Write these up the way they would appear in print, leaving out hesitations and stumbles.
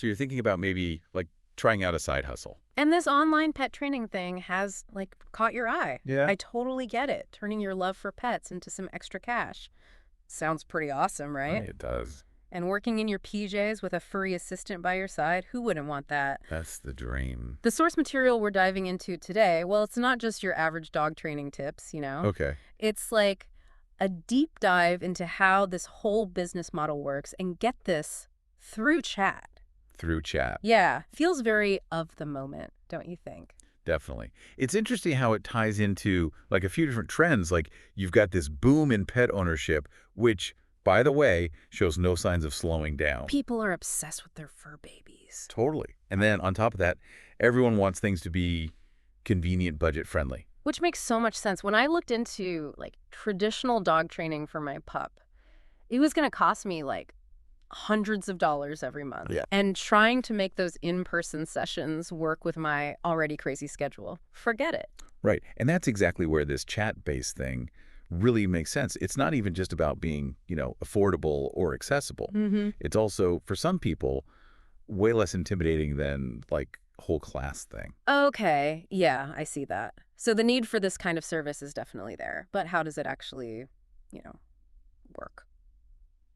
So you're thinking about maybe like trying out a side hustle. And this online pet training thing has, like, caught your eye. Yeah. I totally get it. Turning your love for pets into some extra cash. Sounds pretty awesome, right? It does. And working in your PJs with a furry assistant by your side, who wouldn't want that? That's the dream. The source material we're diving into today, well, it's not just your average dog training tips, you know? Okay. It's like a deep dive into how this whole business model works, and get this, through chat. Through chat. Yeah, feels very of the moment, don't you think? Definitely. It's interesting how it ties into like a few different trends. Like you've got this boom in pet ownership, which, by the way, shows no signs of slowing down. People are obsessed with their fur babies. Totally. And then on top of that, everyone wants things to be convenient, budget friendly. Which makes so much sense. When I looked into, like, traditional dog training for my pup, it was going to cost me, like, hundreds of dollars every month. Yeah. And trying to make those in-person sessions work with my already crazy schedule, forget it. Right. And that's exactly where this chat-based thing really makes sense. It's not even just about being, affordable or accessible. Mm-hmm. It's also, for some people, way less intimidating than like whole class thing. Okay, yeah, I see that. So the need for this kind of service is definitely there. But how does it actually, work?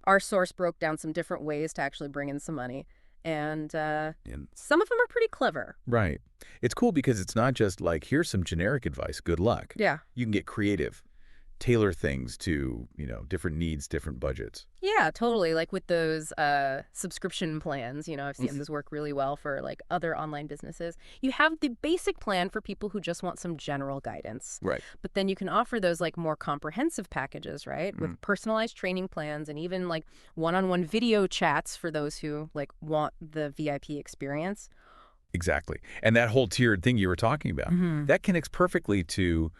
Our source broke down some different ways to actually bring in some money. And some of them are pretty clever. Right. It's cool because it's not just like, here's some generic advice, good luck. Yeah. You can get creative, tailor things to, different needs, different budgets. Yeah, totally. Like with those subscription plans, I've seen this work really well for like other online businesses. You have the basic plan for people who just want some general guidance. Right. But then you can offer those like more comprehensive packages, right? With personalized training plans and even like one-on-one video chats for those who like want the VIP experience. Exactly. And that whole tiered thing you were talking about, that connects perfectly to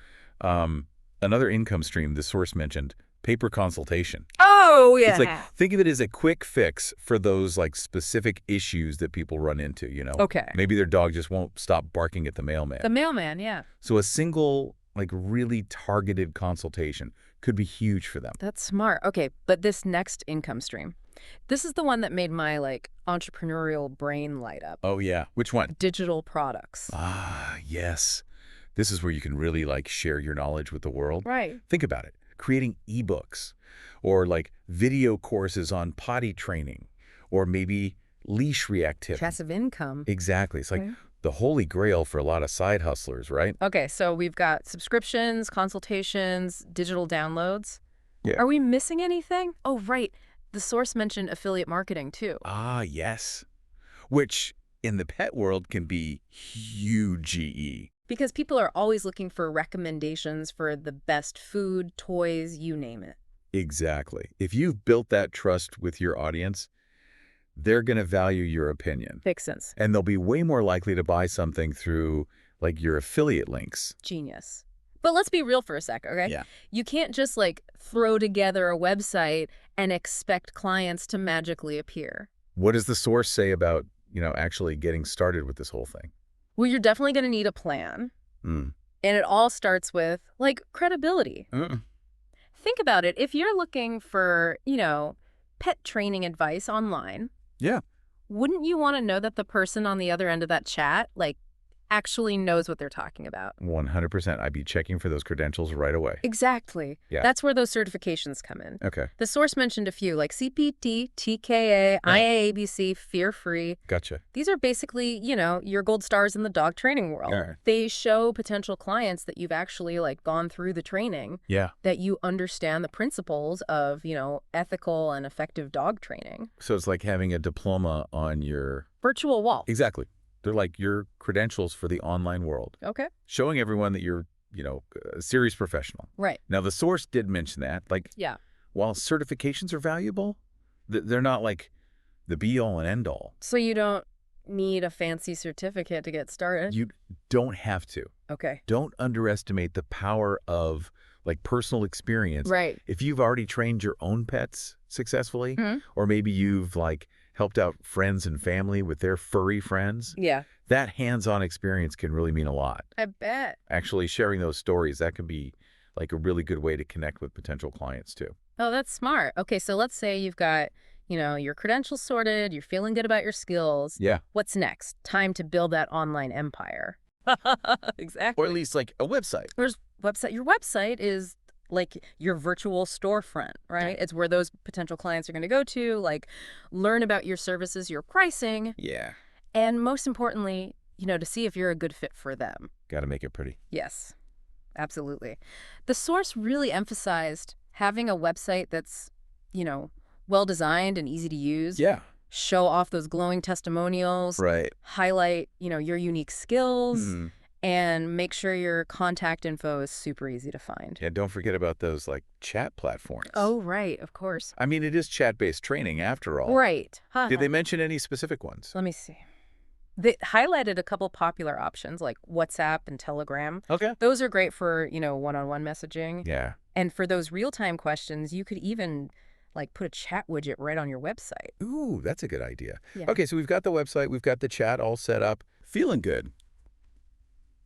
another income stream the source mentioned, paper consultation. Oh, yeah. It's like, think of it as a quick fix for those like specific issues that people run into, Okay. Maybe their dog just won't stop barking at the mailman. The mailman, yeah. So a single, like really targeted consultation could be huge for them. That's smart. Okay, but this next income stream, this is the one that made my like entrepreneurial brain light up. Oh, yeah. Which one? Digital products. Ah, yes. This is where you can really like share your knowledge with the world. Right. Think about it. Creating ebooks or like video courses on potty training or maybe leash reactivity. Passive income. Exactly. It's like Okay. the holy grail for a lot of side hustlers, right? Okay, so we've got subscriptions, consultations, digital downloads. Yeah. Are we missing anything? Oh, right. The source mentioned affiliate marketing too. Ah, yes. Which in the pet world can be huge. Because people are always looking for recommendations for the best food, toys, you name it. Exactly. If you've built that trust with your audience, they're going to value your opinion. Makes sense. And they'll be way more likely to buy something through like your affiliate links. Genius. But let's be real for a sec, okay? Yeah. You can't just like throw together a website and expect clients to magically appear. What does the source say about, actually getting started with this whole thing? Well, you're definitely going to need a plan. Mm. And it all starts with like credibility. Mm. Think about it. If you're looking for, pet training advice online, Yeah. wouldn't you want to know that the person on the other end of that chat, like, actually knows what they're talking about? 100%. I'd be checking for those credentials right away. Exactly. Yeah. That's where those certifications come in. Okay. The source mentioned a few, like CPT, TKA, IAABC, Fear Free. Gotcha. These are basically, your gold stars in the dog training world. Yeah. They show potential clients that you've actually, like, gone through the training, Yeah. that you understand the principles of, ethical and effective dog training. So it's like having a diploma on your... Virtual wall. Exactly. They're like your credentials for the online world, Okay. showing everyone that you're, a serious professional. Right. Now, the source did mention that. Like, Yeah. while certifications are valuable, they're not like the be-all and end-all. So you don't need a fancy certificate to get started? You don't have to. Okay. Don't underestimate the power of like personal experience. Right. If you've already trained your own pets successfully, Mhm. or maybe you've like helped out friends and family with their furry friends, Yeah. that hands-on experience can really mean a lot. I bet. Actually, sharing those stories, that can be like a really good way to connect with potential clients too. Oh, that's smart. Okay, so let's say you've got, Your credentials sorted, you're feeling good about your skills. Yeah. What's next? Time to build that online empire. Exactly. Or at least like a website. Your website is like your virtual storefront, right? It's where those potential clients are going to go to, like learn about your services, your pricing, Yeah. and most importantly, to see if you're a good fit for them. Got to make it pretty. Yes, absolutely. The source really emphasized having a website that's, well designed and easy to use. Yeah. Show off those glowing testimonials. Right. Highlight, your unique skills. Mhm. And make sure your contact info is super easy to find. Yeah, don't forget about those like chat platforms. Oh, right, of course. I mean, it is chat-based training after all. Right. Did they mention any specific ones? Let me see. They highlighted a couple popular options like WhatsApp and Telegram. Okay. Those are great for, one-on-one messaging. Yeah. And for those real-time questions, you could even like put a chat widget right on your website. Ooh, that's a good idea. Yeah. Okay, so we've got the website, we've got the chat all set up. Feeling good.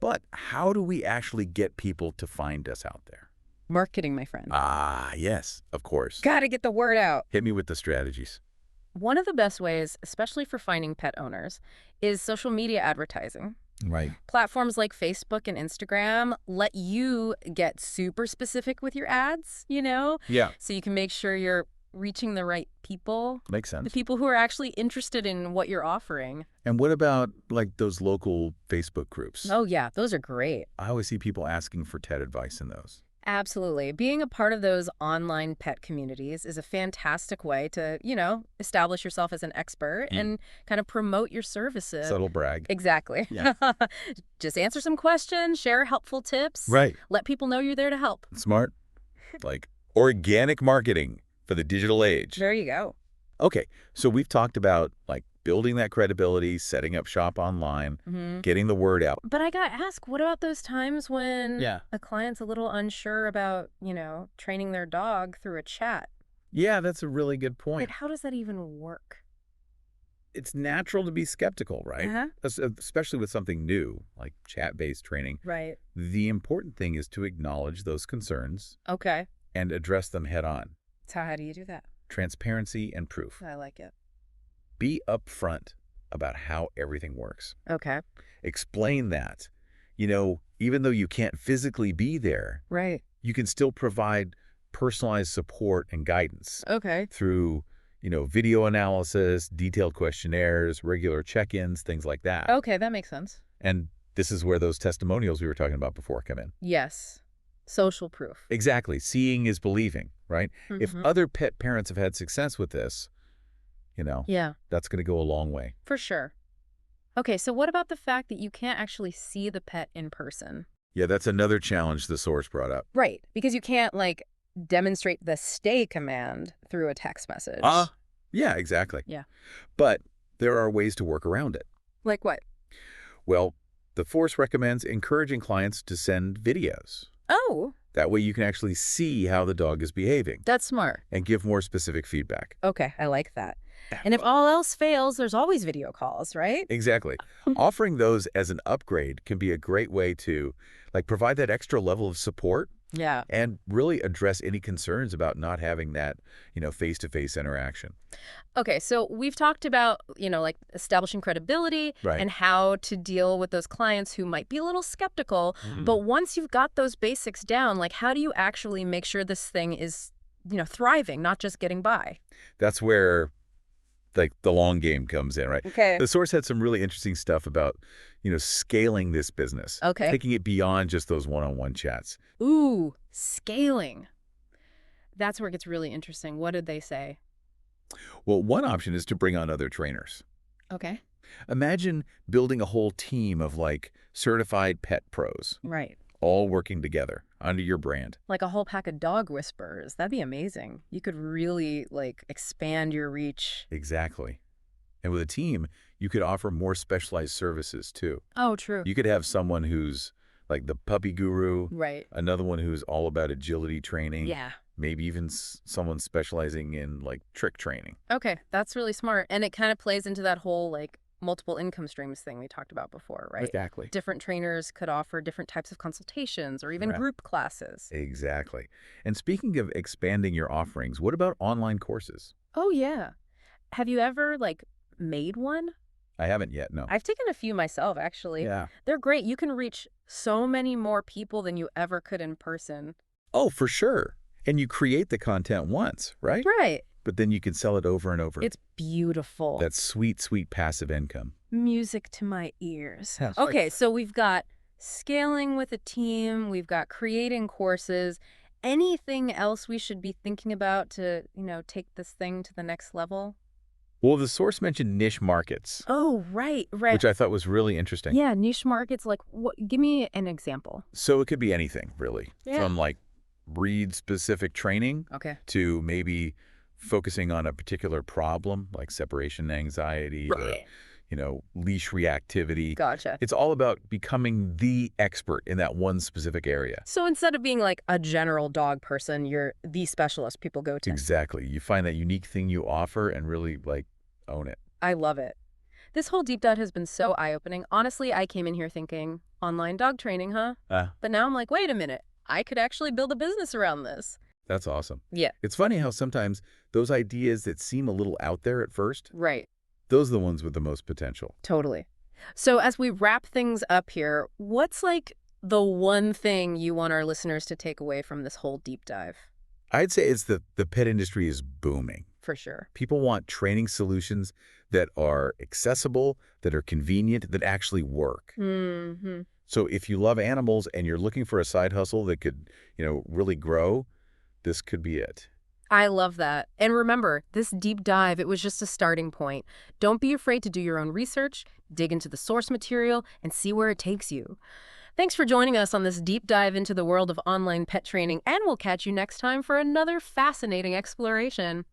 But how do we actually get people to find us out there? Marketing, my friend. Ah, yes, of course. Got to get the word out. Hit me with the strategies. One of the best ways, especially for finding pet owners, is social media advertising. Right. Platforms like Facebook and Instagram let you get super specific with your ads, Yeah, so you can make sure you're reaching the right people, makes the sense. people who are actually interested in what you're offering. And what about like those local Facebook groups? Oh, yeah, those are great. I always see people asking for TED advice in those. Absolutely. Being a part of those online pet communities is a fantastic way to, establish yourself as an expert and kind of promote your services. Subtle brag. Exactly. Yeah. Just answer some questions, share helpful tips. Right. Let people know you're there to help. Smart. Like organic marketing for the digital age. There you go. Okay, so we've talked about like building that credibility, setting up shop online, getting the word out. But I got to ask, what about those times when Yeah. a client's a little unsure about, training their dog through a chat? Yeah, that's a really good point. Like, how does that even work? It's natural to be skeptical, right? Uh-huh. Especially with something new, like chat-based training. Right. The important thing is to acknowledge those concerns Okay. and address them head on. So how do you do that? Transparency and proof. I like it. Be upfront about how everything works. Okay. Explain that. Even though you can't physically be there, Right. you can still provide personalized support and guidance Okay. through, video analysis, detailed questionnaires, regular check-ins, things like that. Okay, that makes sense. And this is where those testimonials we were talking about before come in. Yes. Social proof. Exactly. Seeing is believing, right? If Mhm. other pet parents have had success with this, Yeah, that's going to go a long way. for sure. Okay, so what about the fact that you can't actually see the pet in person? Yeah, that's another challenge the source brought up. Right, because you can't, demonstrate the stay command through a text message. Yeah, exactly. Yeah. But there are ways to work around it. Like what? Well, the force recommends encouraging clients to send videos. Oh, That way you can actually see how the dog is behaving that's smart. and give more specific feedback. Okay, I like that. And if all else fails, there's always video calls, right? Exactly. Offering those as an upgrade can be a great way to provide that extra level of support Yeah. and really address any concerns about not having that, face-to-face interaction. Okay, so we've talked about, establishing credibility Right. and how to deal with those clients who might be a little skeptical. But once you've got those basics down, how do you actually make sure this thing is, thriving, not just getting by? That's where the long game comes in, right? Okay. The source had some really interesting stuff about, scaling this business. Okay. Taking it beyond just those one-on-one chats. Ooh, scaling. That's where it gets really interesting. What did they say? Well, one option is to bring on other trainers. Okay. Imagine building a whole team of certified pet pros, Right. all working together under your brand. Like a whole pack of dog whisperers. That'd be amazing. You could really, expand your reach. Exactly. And with a team, you could offer more specialized services too. Oh, true. You could have someone who's like the puppy guru, Right. another one who's all about agility training, Yeah. maybe even someone specializing in trick training. Okay, that's really smart. And it kind of plays into that whole, multiple income streams thing we talked about before, right? Exactly. Different trainers could offer different types of consultations or even Right. group classes. Exactly. And speaking of expanding your offerings, what about online courses? Oh, yeah. Have you ever, like, made one? I haven't yet, no. I've taken a few myself, actually. Yeah. They're great. You can reach so many more people than you ever could in person. Oh, for sure. And you create the content once, right? Right. But then you can sell it over and over. It's beautiful. That sweet, sweet passive income. Music to my ears. Yes. Okay, so we've got scaling with a team, we've got creating courses. Anything else we should be thinking about to, take this thing to the next level? Well, the source mentioned niche markets, Oh, right, right. which I thought was really interesting. Yeah, niche markets, like, what? Give me an example. So it could be anything, really, Yeah. from like breed-specific training Okay. to maybe focusing on a particular problem, like separation anxiety or, leash reactivity. Gotcha. It's all about becoming the expert in that one specific area. So instead of being like a general dog person, you're the specialist people go to. Exactly. You find that unique thing you offer and really, own it. I love it. This whole deep dive has been so eye-opening. Honestly, I came in here thinking, online dog training, huh? But now I'm like, wait a minute. I could actually build a business around this. That's awesome. Yeah. It's funny how sometimes those ideas that seem a little out there at first, Right. those are the ones with the most potential. Totally. So as we wrap things up here, what's like the one thing you want our listeners to take away from this whole deep dive? I'd say it's the pet industry is booming. For sure. People want training solutions that are accessible, that are convenient, that actually work. Mm-hmm. So if you love animals and you're looking for a side hustle that could, really grow, this could be it. I love that. And remember, this deep dive, it was just a starting point. Don't be afraid to do your own research, dig into the source material, and see where it takes you. Thanks for joining us on this deep dive into the world of online pet training, and we'll catch you next time for another fascinating exploration.